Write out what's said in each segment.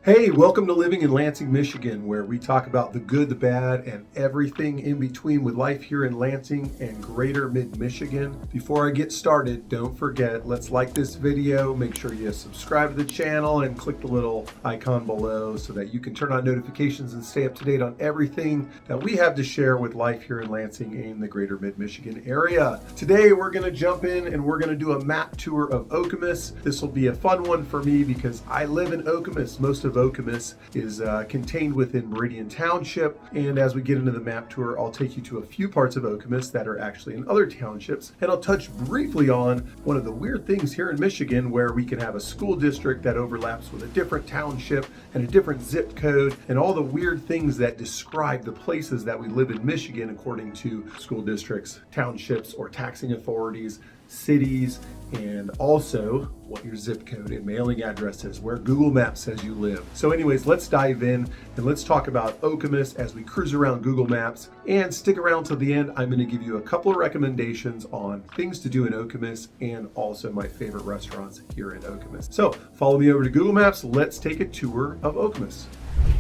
Hey, welcome to Living in Lansing, Michigan, where we talk about the good, the bad, and everything in between with life here in Lansing and greater mid-Michigan. Before I get started, don't forget, let's like this video, make sure you subscribe to the channel and click the little icon below so that you can turn on notifications and stay up to date on everything that we have to share with life here in Lansing and the greater mid-Michigan area. Today, we're going to jump in and we're going to do a map tour of Okemos. This will be a fun one for me because I live in Okemos. Most of Okemos is contained within Meridian Township, and as we get into the map tour, I'll take you to a few parts of Okemos that are actually in other townships, and I'll touch briefly on one of the weird things here in Michigan where we can have a school district that overlaps with a different township and a different zip code, and all the weird things that describe the places that we live in Michigan according to school districts, townships, or taxing authorities, cities, and also what your zip code and mailing address is, where Google Maps says you live. So anyways, let's dive in and let's talk about Okemos as we cruise around Google Maps, and stick around till the end. I'm going to give you a couple of recommendations on things to do in Okemos and also my favorite restaurants here in Okemos. So follow me over to Google Maps. Let's take a tour of Okemos.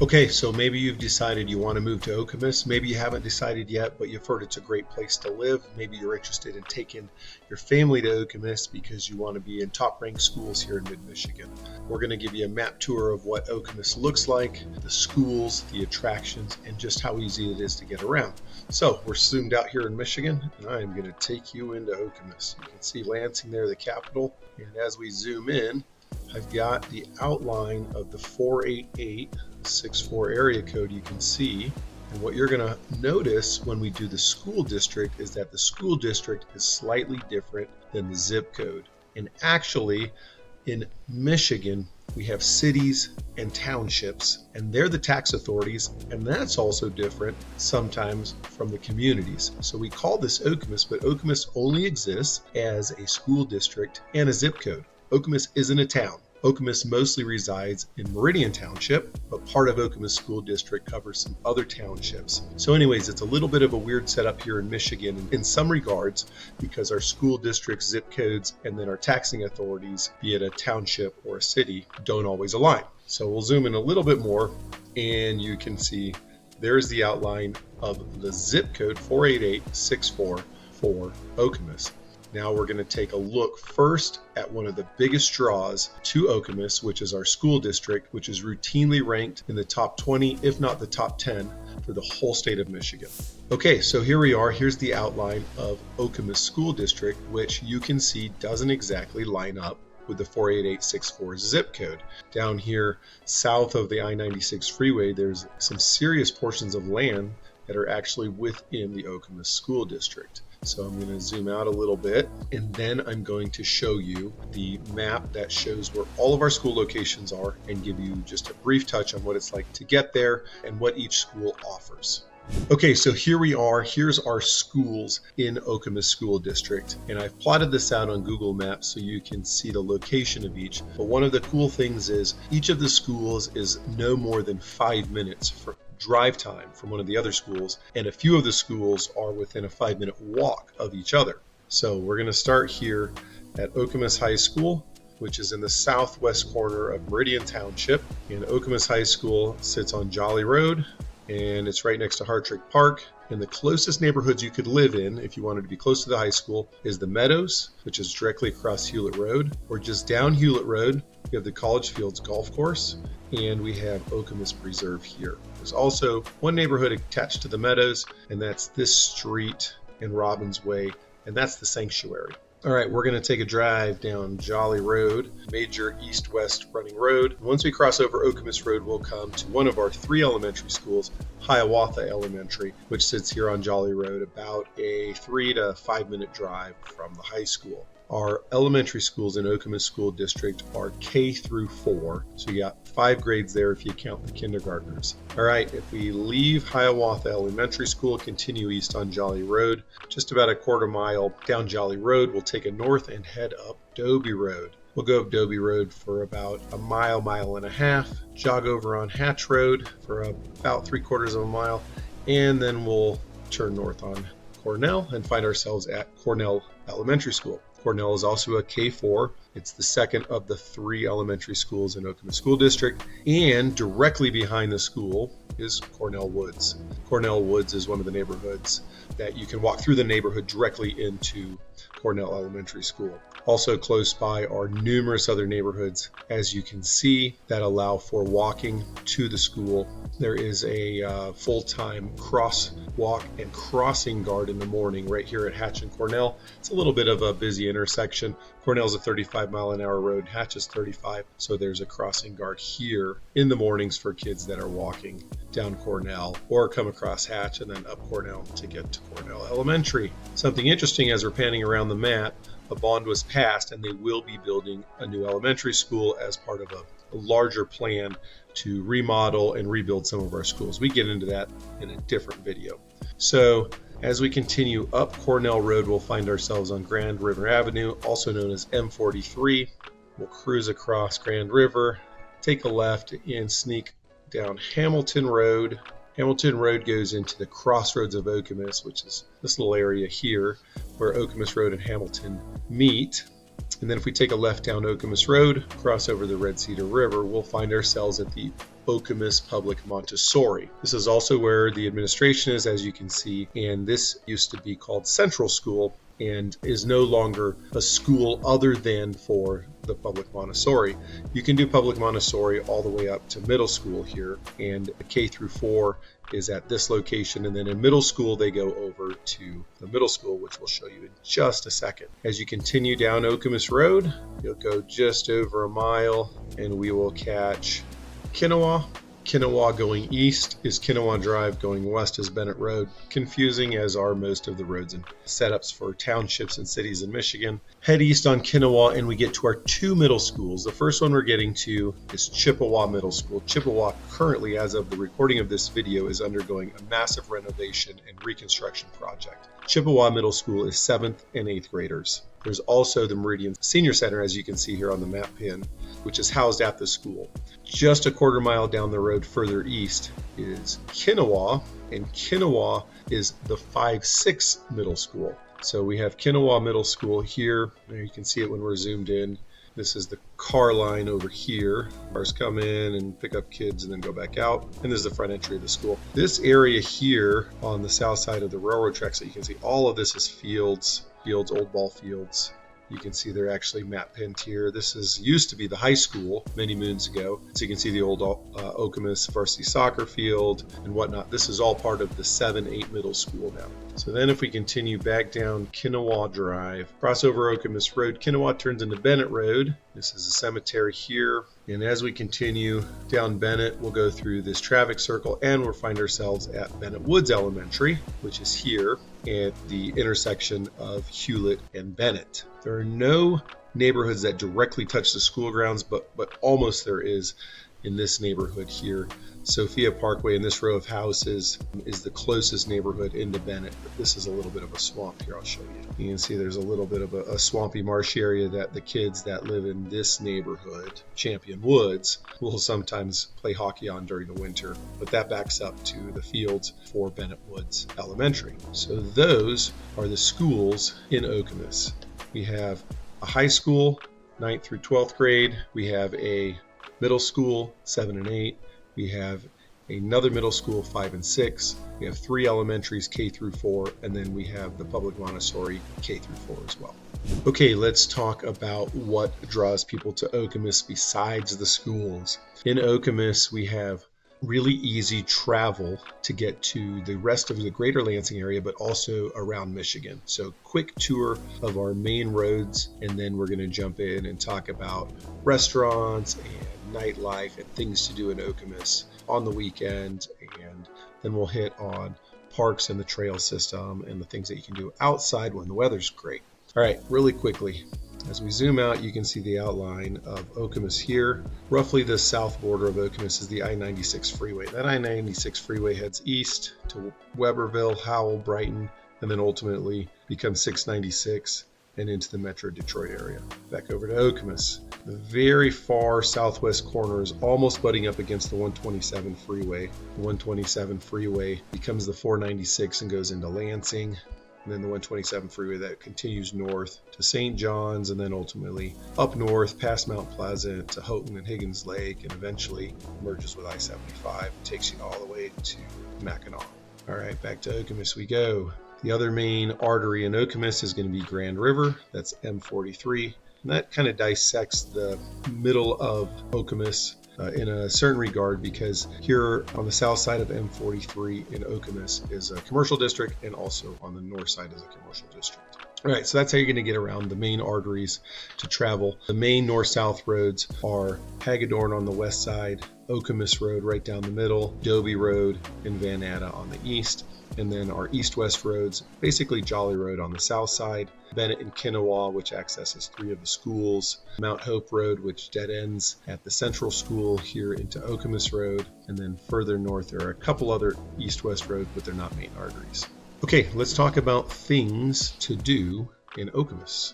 Okay, so maybe you've decided you want to move to Okemos. Maybe you haven't decided yet, but you've heard it's a great place to live. Maybe you're interested in taking your family to Okemos because you want to be in top-ranked schools here in mid-Michigan. We're going to give you a map tour of what Okemos looks like, the schools, the attractions, and just how easy it is to get around. So we're zoomed out here in Michigan, and I'm going to take you into Okemos. You can see Lansing there, the capital, and as we zoom in, I've got the outline of the 48864 area code you can see. And what you're going to notice when we do the school district is that the school district is slightly different than the zip code. And actually, in Michigan, we have cities and townships, and they're the tax authorities, and that's also different sometimes from the communities. So we call this Okemos, but Okemos only exists as a school district and a zip code. Okemos isn't a town. Okemos mostly resides in Meridian Township, but part of Okemos School District covers some other townships. So anyways, it's a little bit of a weird setup here in Michigan in some regards because our school districts, zip codes, and then our taxing authorities, be it a township or a city, don't always align. So we'll zoom in a little bit more and you can see there's the outline of the zip code 48864 for Okemos. Now we're going to take a look first at one of the biggest draws to Okemos, which is our school district, which is routinely ranked in the top 20, if not the top 10, for the whole state of Michigan. Okay, so here we are. Here's the outline of Okemos School District, which you can see doesn't exactly line up with the 48864 zip code. Down here, south of the I-96 freeway, there's some serious portions of land that are actually within the Okemos School District. So I'm going to zoom out a little bit, and then I'm going to show you the map that shows where all of our school locations are and give you just a brief touch on what it's like to get there and what each school offers. Okay, so here we are. Here's our schools in Okemos School District, and I've plotted this out on Google Maps so you can see the location of each. But one of the cool things is each of the schools is no more than 5 minutes for drive time from one of the other schools, and a few of the schools are within a 5-minute walk of each other. So we're going to start here at Okemos High School, which is in the southwest corner of Meridian Township. And Okemos High School sits on Jolly Road, and it's right next to Hartrick Park. And the closest neighborhoods you could live in, if you wanted to be close to the high school, is the Meadows, which is directly across Hewlett Road, or just down Hewlett Road. We have the College Fields Golf Course, and we have Okemos Preserve here. There's also one neighborhood attached to the Meadows, and that's this street and Robbins Way, and that's the Sanctuary. All right, we're going to take a drive down Jolly Road, major east-west running road. Once we cross over Okemos Road, we'll come to one of our 3 elementary schools, Hiawatha Elementary, which sits here on Jolly Road, about a 3 to 5 minute drive from the high school. Our elementary schools in Okemos School District are K through 4, so you got 5 grades there if you count the kindergartners. All right, if we leave Hiawatha Elementary School, continue east on Jolly Road, just about a quarter mile down Jolly Road, we'll take a north and head up Dobie Road. We'll go up Dobie Road for about a mile, mile and a half, jog over on Hatch Road for about 3/4 of a mile, and then we'll turn north on Cornell and find ourselves at Cornell Elementary School. Cornell is also a K4, It's the second of the 3 elementary schools in Okemos School District, and directly behind the school is Cornell Woods. Cornell Woods is one of the neighborhoods that you can walk through the neighborhood directly into Cornell Elementary School. Also close by are numerous other neighborhoods, as you can see, that allow for walking to the school. There is a full-time crosswalk and crossing guard in the morning right here at Hatch and Cornell. It's a little bit of a busy intersection. Cornell's a 35-mile-an-hour road, Hatch is 35, so there's a crossing guard here in the mornings for kids that are walking down Cornell or come across Hatch and then up Cornell to get to Cornell Elementary. Something interesting as we're panning around the map, a bond was passed and they will be building a new elementary school as part of a larger plan to remodel and rebuild some of our schools. We get into that in a different video. So as we continue up Cornell Road, we'll find ourselves on Grand River Avenue, also known as M43. We'll cruise across Grand River, take a left and sneak down Hamilton Road. Hamilton Road goes into the crossroads of Okemos, which is this little area here where Okemos Road and Hamilton meet. And then if we take a left down Okemos Road, cross over the Red Cedar River, we'll find ourselves at the Okemos Public Montessori. This is also where the administration is, as you can see, and this used to be called Central School and is no longer a school other than for the public Montessori. You can do public Montessori all the way up to middle school here, and K through 4 is at this location, and then in middle school they go over to the middle school, which we'll show you in just a second. As you continue down Okemos Road, you'll go just over a mile and we will catch Kinawa. Kinawa going east is Kinawa Drive, going west is Bennett Road. Confusing as are most of the roads and setups for townships and cities in Michigan. Head east on Kinawa and we get to our 2 middle schools. The first one we're getting to is Chippewa Middle School. Chippewa currently, as of the recording of this video, is undergoing a massive renovation and reconstruction project. Chippewa Middle School is 7th and 8th graders. There's also the Meridian Senior Center, as you can see here on the map pin, which is housed at the school. Just a quarter mile down the road further east is Kinawa, and Kinawa is the 5-6 middle school. So we have Kinawa Middle School here. There you can see it when we're zoomed in. This is the car line over here. Cars come in and pick up kids and then go back out. And this is the front entry of the school. This area here on the south side of the railroad tracks that you can see, all of this is fields, old ball fields. You can see they're actually map pinned here. This used to be the high school many moons ago. So you can see the old Okemos varsity soccer field and whatnot. This is all part of the 7-8 middle school now. So then if we continue back down Kinawa Drive, cross over Okemos Road, Kinawa turns into Bennett Road. This is a cemetery here. And as we continue down Bennett, we'll go through this traffic circle and we'll find ourselves at Bennett Woods Elementary, which is here at the intersection of Hewlett and Bennett. There are no neighborhoods that directly touch the school grounds, but almost there is in this neighborhood here. Sophia Parkway in this row of houses is the closest neighborhood into Bennett, but this is a little bit of a swamp here. I'll show you. You can see there's a little bit of a swampy marsh area that the kids that live in this neighborhood, Champion Woods, will sometimes play hockey on during the winter, but that backs up to the fields for Bennett Woods Elementary. So those are the schools in Okemos. We have a high school, 9th through 12th grade. We have a middle school, 7 and 8. We have another middle school, 5 and 6. We have 3 elementaries, K through 4, and then we have the public Montessori, K through 4 as well. Okay, let's talk about what draws people to Okemos besides the schools. In Okemos, we have really easy travel to get to the rest of the greater Lansing area, but also around Michigan. So quick tour of our main roads, and then we're going to jump in and talk about restaurants and nightlife and things to do in Okemos on the weekend, and then we'll hit on parks and the trail system and the things that you can do outside when the weather's great. All right, really quickly, as we zoom out, you can see the outline of Okemos here. Roughly the south border of Okemos is the I-96 freeway. That I-96 freeway heads east to Weberville, Howell, Brighton, and then ultimately becomes 696 and into the Metro Detroit area. Back over to Okemos. The very far southwest corner is almost butting up against the 127 freeway. The 127 freeway becomes the 496 and goes into Lansing. and then the 127 freeway that continues north to St. John's, and then ultimately up north past Mount Pleasant to Houghton and Higgins Lake, and eventually merges with I-75 and takes you all the way to Mackinac. All right, back to Okemos we go. The other main artery in Okemos is going to be Grand River. That's M43. And that kind of dissects the middle of Okemos in a certain regard, because here on the south side of M43 in Okemos is a commercial district, and also on the north side is a commercial district. All right, so that's how you're going to get around the main arteries to travel. The main north-south roads are Hagedorn on the west side, Okemos Road right down the middle, Dobie Road, and Van Natta on the east. And then our east-west roads, basically Jolly Road on the south side, Bennett and Kinnawa, which accesses 3 of the schools, Mount Hope Road, which dead ends at the central school here into Okemos Road, and then further north there are a couple other east-west roads, but they're not main arteries. Okay, let's talk about things to do in Okemos.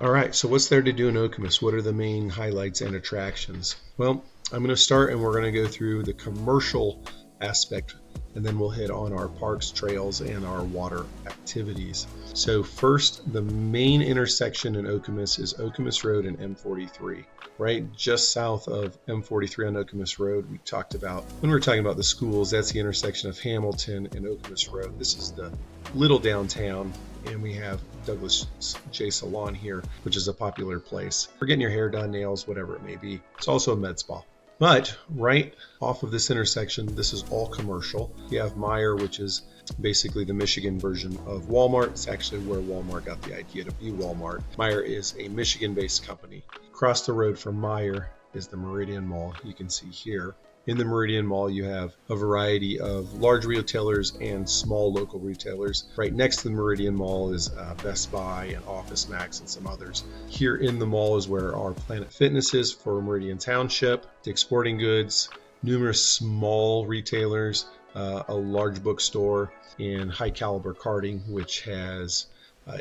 All right, so what's there to do in Okemos? What are the main highlights and attractions? Well, I'm going to start, and we're going to go through the commercial aspect, and then we'll hit on our parks, trails, and our water activities. So first, the main intersection in Okemos is Okemos Road and M43. Right just south of M43 on Okemos Road, we talked about, when we were talking about the schools, that's the intersection of Hamilton and Okemos Road. This is the little downtown, and we have Douglas J. Salon here, which is a popular place for getting your hair done, nails, whatever it may be. It's also a med spa. But right off of this intersection, this is all commercial. You have Meijer, which is basically the Michigan version of Walmart. It's actually where Walmart got the idea to be Walmart. Meijer is a Michigan-based company. Across the road from Meijer is the Meridian Mall, you can see here. In the Meridian Mall, you have a variety of large retailers and small local retailers. Right next to the Meridian Mall is Best Buy and Office Max and some others. Here in the mall is where our Planet Fitness is for Meridian Township, Dick's Sporting Goods, numerous small retailers, a large bookstore, and High Caliber Karting, which has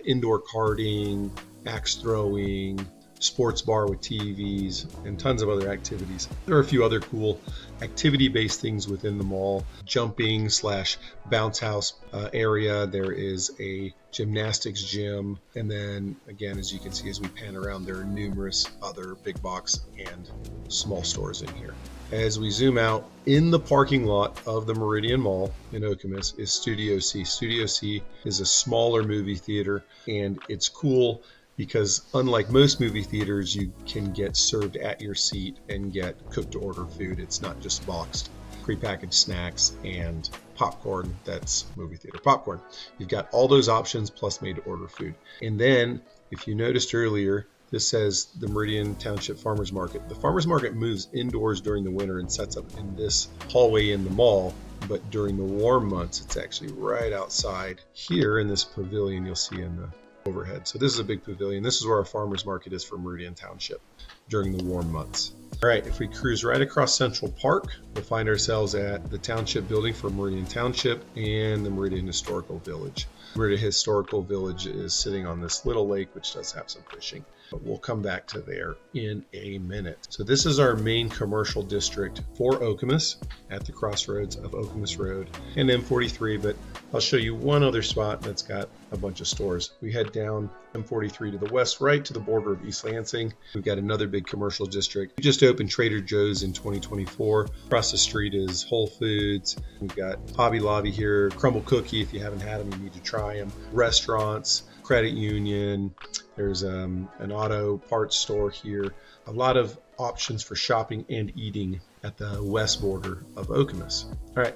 indoor karting, axe throwing, sports bar with TVs, and tons of other activities. There are a few other cool activity-based things within the mall. Jumping / bounce house area. There is a gymnastics gym. And then again, as you can see, as we pan around, there are numerous other big box and small stores in here. As we zoom out, in the parking lot of the Meridian Mall in Okemos is Studio C. Studio C is a smaller movie theater, and it's cool because unlike most movie theaters, you can get served at your seat and get cooked-to-order food. It's not just boxed prepackaged snacks and popcorn. That's movie theater popcorn. You've got all those options plus made-to-order food. And then, if you noticed earlier, this says the Meridian Township Farmers Market. The Farmers Market moves indoors during the winter and sets up in this hallway in the mall, but during the warm months, it's actually right outside here in this pavilion you'll see in the overhead. So this is a big pavilion. This is where our farmers market is for Meridian Township during the warm months. All right, if we cruise right across Central Park, we'll find ourselves at the Township Building for Meridian Township and the Meridian Historical Village. Meridian Historical Village is sitting on this little lake, which does have some fishing, but we'll come back to there in a minute. So this is our main commercial district for Okemos at the crossroads of Okemos Road and M43, but I'll show you one other spot that's got a bunch of stores. We head down M43 to the west, right to the border of East Lansing. We've got another big commercial district. We just opened Trader Joe's in 2024. Across the street is Whole Foods. We've got Hobby Lobby here, Crumble Cookie. If you haven't had them, you need to try them. Restaurants, credit union. There's an auto parts store here. A lot of options for shopping and eating at the west border of Okemos. All right.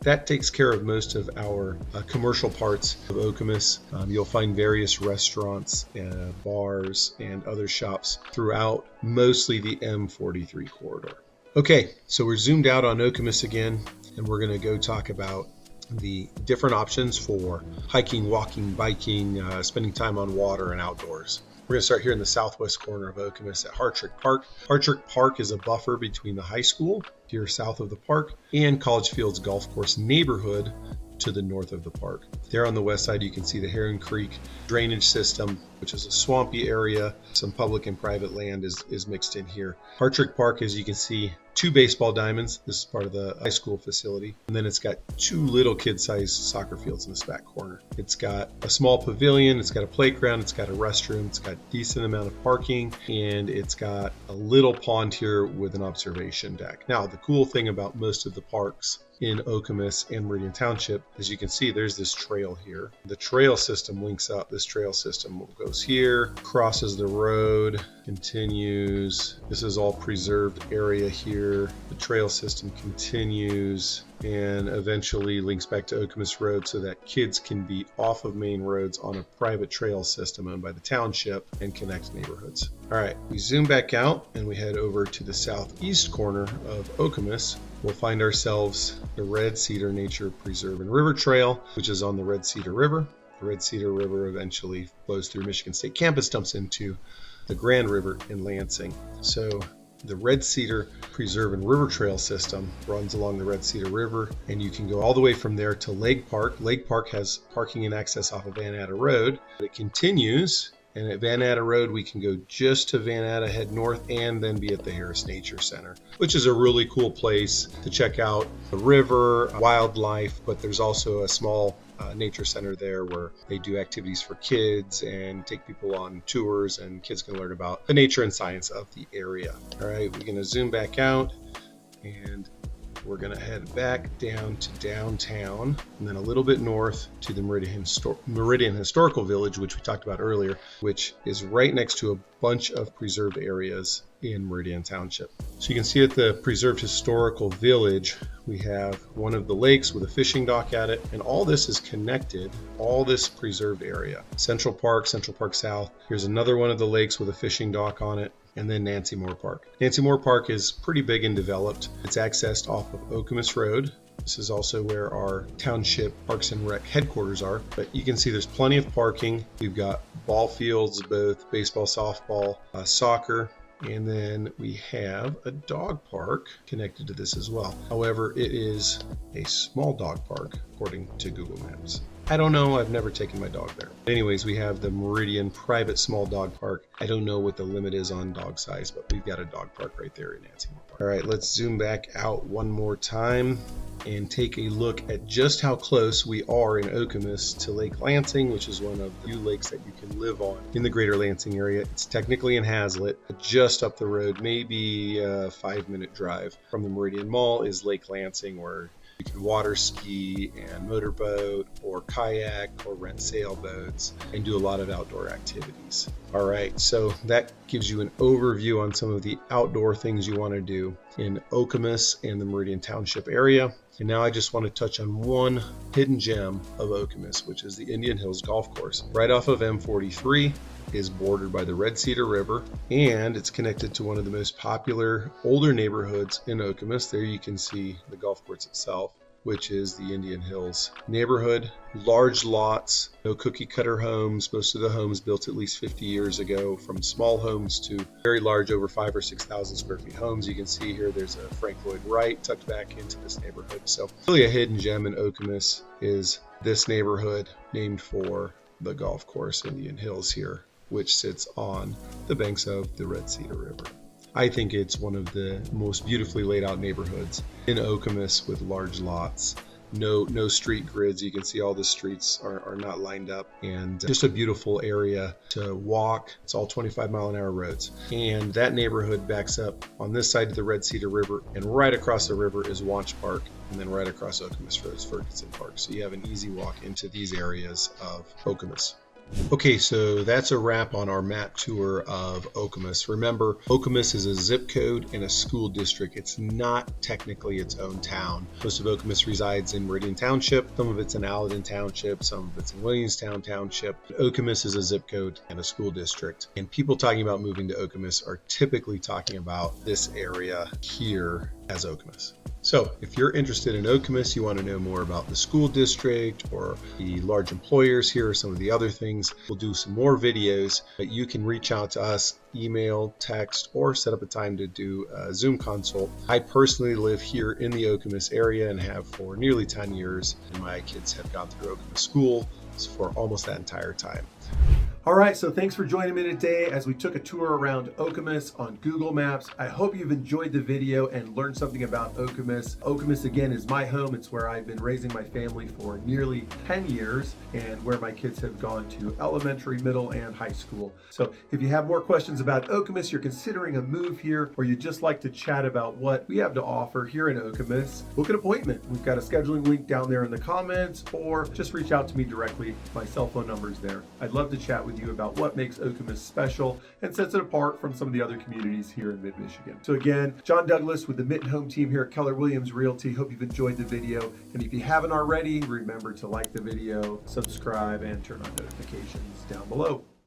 That takes care of most of our commercial parts of Okemos. You'll find various restaurants, bars, and other shops throughout mostly the M43 corridor. Okay, so we're zoomed out on Okemos again, and we're going to go talk about the different options for hiking, walking, biking, spending time on water and outdoors. We're going to start here in the southwest corner of Okemos at Hartrick Park. Hartrick Park is a buffer between the high school here south of the park and College Fields Golf Course neighborhood to the north of the park. There on the west side, you can see the Heron Creek drainage system which is a swampy area. Some public and private land is mixed in here. Hartrick Park, as you can see, 2 baseball diamonds. This is part of the high school facility. And then it's got 2 little kid-sized soccer fields in this back corner. It's got a small pavilion, it's got a playground, it's got a restroom, it's got a decent amount of parking, and it's got a little pond here with an observation deck. Now, the cool thing about most of the parks in Okemos and Meridian Township, as you can see, there's this trail here. The trail system links up. This trail system goes here, crosses the road, continues. This is all preserved area here. The trail system continues and eventually links back to Okemos Road so that kids can be off of main roads on a private trail system owned by the township and connect neighborhoods. All right, we zoom back out and we head over to the southeast corner of Okemos. We'll find ourselves the Red Cedar Nature Preserve and River Trail, which is on the Red Cedar River. The Red Cedar River eventually flows through Michigan State campus, dumps into the Grand River in Lansing. So the Red Cedar Preserve and River Trail system runs along the Red Cedar River, and you can go all the way from there to Lake Park. Lake Park has parking and access off of Van Atta Road. It continues, and at Van Atta Road, we can go just to Van Atta, head north, and then be at the Harris Nature Center, which is a really cool place to check out the river, wildlife, but there's also a small nature center there where they do activities for kids and take people on tours, and kids can learn about the nature and science of the area. All right, we're going to zoom back out, and we're going to head back down to downtown and then a little bit north to the Meridian Historical Village, which we talked about earlier, which is right next to a bunch of preserved areas in Meridian Township. So you can see at the Preserved Historical Village, we have one of the lakes with a fishing dock at it, and all this is connected, all this preserved area. Central Park South. Here's another one of the lakes with a fishing dock on it, and then Nancy Moore Park. Nancy Moore Park is pretty big and developed. It's accessed off of Okemos Road. This is also where our township Parks and Rec headquarters are, but you can see there's plenty of parking. We've got ball fields, both baseball, softball, soccer, and then we have a dog park connected to this as well. However, it is a small dog park according to Google Maps. I don't know, I've never taken my dog there. Anyways, we have the Meridian Private Small Dog Park. I don't know what the limit is on dog size, but we've got a dog park right there in Nancy Moore Park. All right, let's zoom back out one more time and take a look at just how close we are in Okemos to Lake Lansing, which is one of the few lakes that you can live on in the greater Lansing area. It's technically in Hazlet, but just up the road, maybe a 5-minute drive from the Meridian Mall is Lake Lansing, where you can water ski and motorboat or kayak or rent sailboats and do a lot of outdoor activities. All right, so that gives you an overview on some of the outdoor things you want to do in Okemos and the Meridian Township area. And now I just want to touch on one hidden gem of Okemos, which is the Indian Hills Golf Course. Right off of M43, is bordered by the Red Cedar River, and it's connected to one of the most popular older neighborhoods in Okemos. There you can see the golf course itself, which is the Indian Hills neighborhood. Large lots, no cookie cutter homes. Most of the homes built at least 50 years ago, from small homes to very large, over 5,000 or 6,000 square feet homes. You can see here there's a Frank Lloyd Wright tucked back into this neighborhood. So really a hidden gem in Okemos is this neighborhood named for the golf course, Indian Hills here, which sits on the banks of the Red Cedar River. I think it's one of the most beautifully laid out neighborhoods in Okemos with large lots, no street grids. You can see all the streets are not lined up, and just a beautiful area to walk. It's all 25-mile-an-hour roads. And that neighborhood backs up on this side of the Red Cedar River, and right across the river is Wanch Park, and then right across Okemos Road is Ferguson Park. So you have an easy walk into these areas of Okemos. Okay, so that's a wrap on our map tour of Okemos. Remember, Okemos is a zip code and a school district. It's not technically its own town. Most of Okemos resides in Meridian Township. Some of it's in Allen Township. Some of it's in Williamstown Township. Okemos is a zip code and a school district. And people talking about moving to Okemos are typically talking about this area here as Okemos. So if you're interested in Okemos, you want to know more about the school district or the large employers here or some of the other things, we'll do some more videos, but you can reach out to us, email, text, or set up a time to do a Zoom consult. I personally live here in the Okemos area and have for nearly 10 years, and my kids have gone through Okemos school for almost that entire time. All right, so thanks for joining me today as we took a tour around Okemos on Google Maps. I hope you've enjoyed the video and learned something about Okemos. Okemos, again, is my home. It's where I've been raising my family for nearly 10 years and where my kids have gone to elementary, middle, and high school. So if you have more questions about Okemos, you're considering a move here, or you'd just like to chat about what we have to offer here in Okemos, book an appointment. We've got a scheduling link down there in the comments, or just reach out to me directly. My cell phone number is there. I'd love to chat with you about what makes Okemos special and sets it apart from some of the other communities here in mid-Michigan. So again, John Douglas with the Mitten Home team here at Keller Williams Realty. Hope you've enjoyed the video. And if you haven't already, remember to like the video, subscribe, and turn on notifications down below.